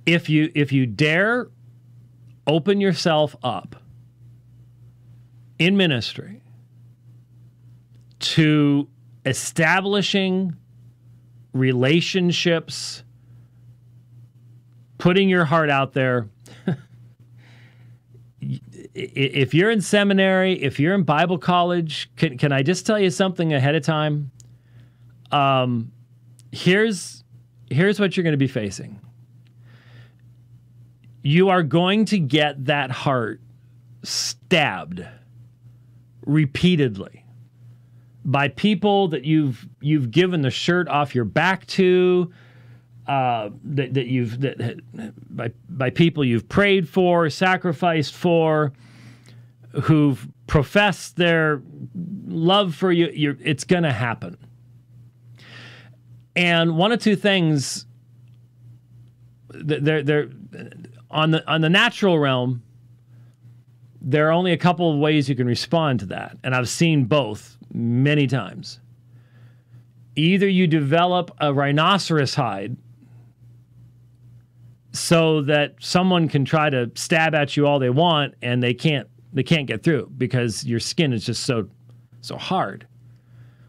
if you dare open yourself up in ministry to establishing relationships, putting your heart out there, if you're in seminary, if you're in Bible college, can I just tell you something ahead of time? Here's what you're going to be facing. You are going to get that heart stabbed repeatedly by people that you've given the shirt off your back to, by people you've prayed for, sacrificed for, who've professed their love for you. It's going to happen. And one of two things, they're on the natural realm, there are only a couple of ways you can respond to that. And I've seen both many times. Either you develop a rhinoceros hide so that someone can try to stab at you all they want and they can't get through because your skin is just so hard.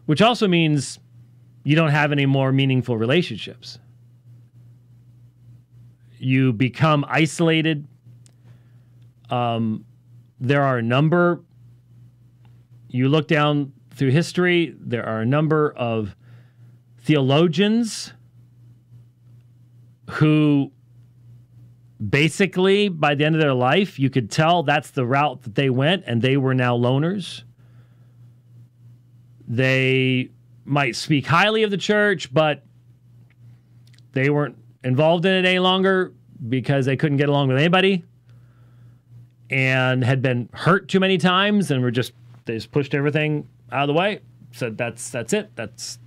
Which also means you don't have any more meaningful relationships. You become isolated. There are a number, you look down through history, there are a number of theologians who basically, by the end of their life, you could tell that's the route that they went, and they were now loners. They might speak highly of the church, but they weren't involved in it any longer because they couldn't get along with anybody and had been hurt too many times and they just pushed everything out of the way. Said that's it. That's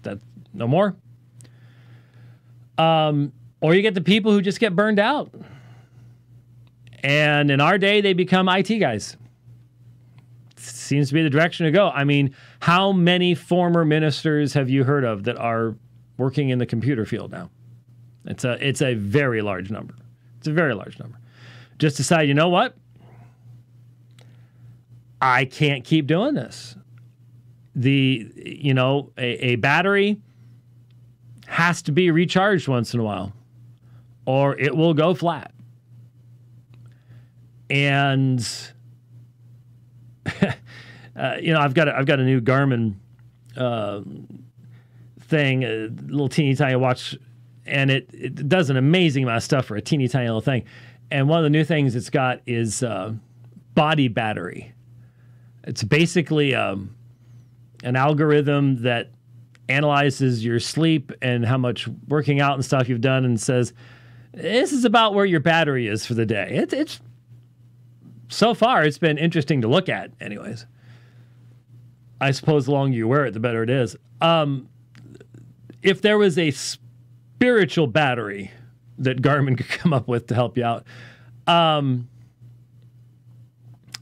no more. Or you get the people who just get burned out. And in our day, they become IT guys. Seems to be the direction to go. I mean, how many former ministers have you heard of that are working in the computer field now? It's a very large number. It's a very large number. Just decide, you know what? I can't keep doing this. A battery has to be recharged once in a while, or it will go flat. And I've got a new Garmin thing, a little teeny tiny watch, and it does an amazing amount of stuff for a teeny tiny little thing. And one of the new things it's got is body battery. It's basically an algorithm that analyzes your sleep and how much working out and stuff you've done, and says this is about where your battery is for the day. It's so far it's been interesting to look at. Anyways, I suppose the longer you wear it, the better it is. If there was a spiritual battery that Garmin could come up with to help you out,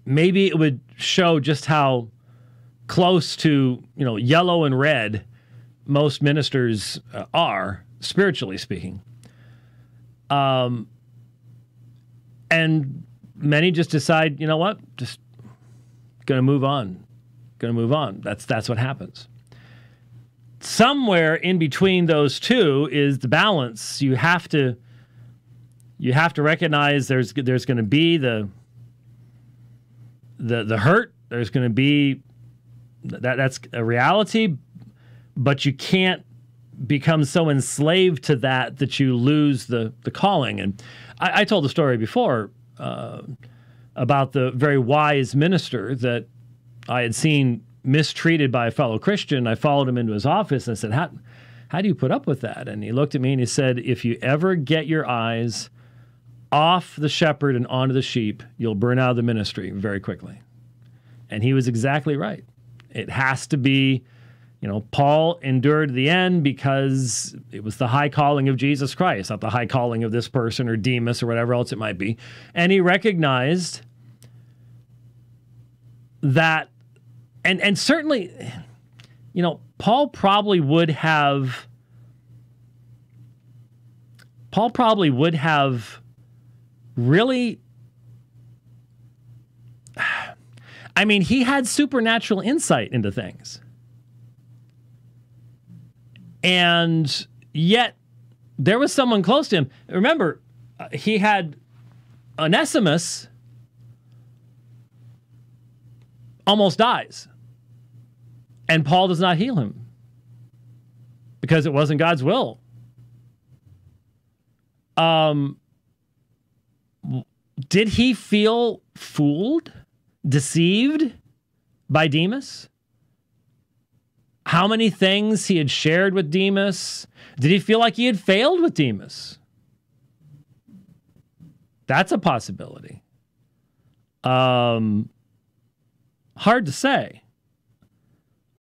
maybe it would show just how close to, yellow and red most ministers are, spiritually speaking. And many just decide, you know what, just gonna move on. That's what happens. Somewhere in between those two is the balance. You have to recognize there's going to be the hurt. There's going to be that's a reality, but you can't become so enslaved to that you lose the calling. And I told the story before about the very wise minister that I had seen mistreated by a fellow Christian. I followed him into his office and I said, how do you put up with that? And he looked at me and he said, if you ever get your eyes off the shepherd and onto the sheep, you'll burn out of the ministry very quickly. And he was exactly right. It has to be, Paul endured to the end because it was the high calling of Jesus Christ, not the high calling of this person or Demas or whatever else it might be. And he recognized that, and certainly, Paul probably would have really, I mean, he had supernatural insight into things. And yet there was someone close to him. Remember, he had Onesimus almost dies. And Paul does not heal him because it wasn't God's will. Did he feel fooled, deceived by Demas? How many things he had shared with Demas? Did he feel like he had failed with Demas? That's a possibility. Hard to say.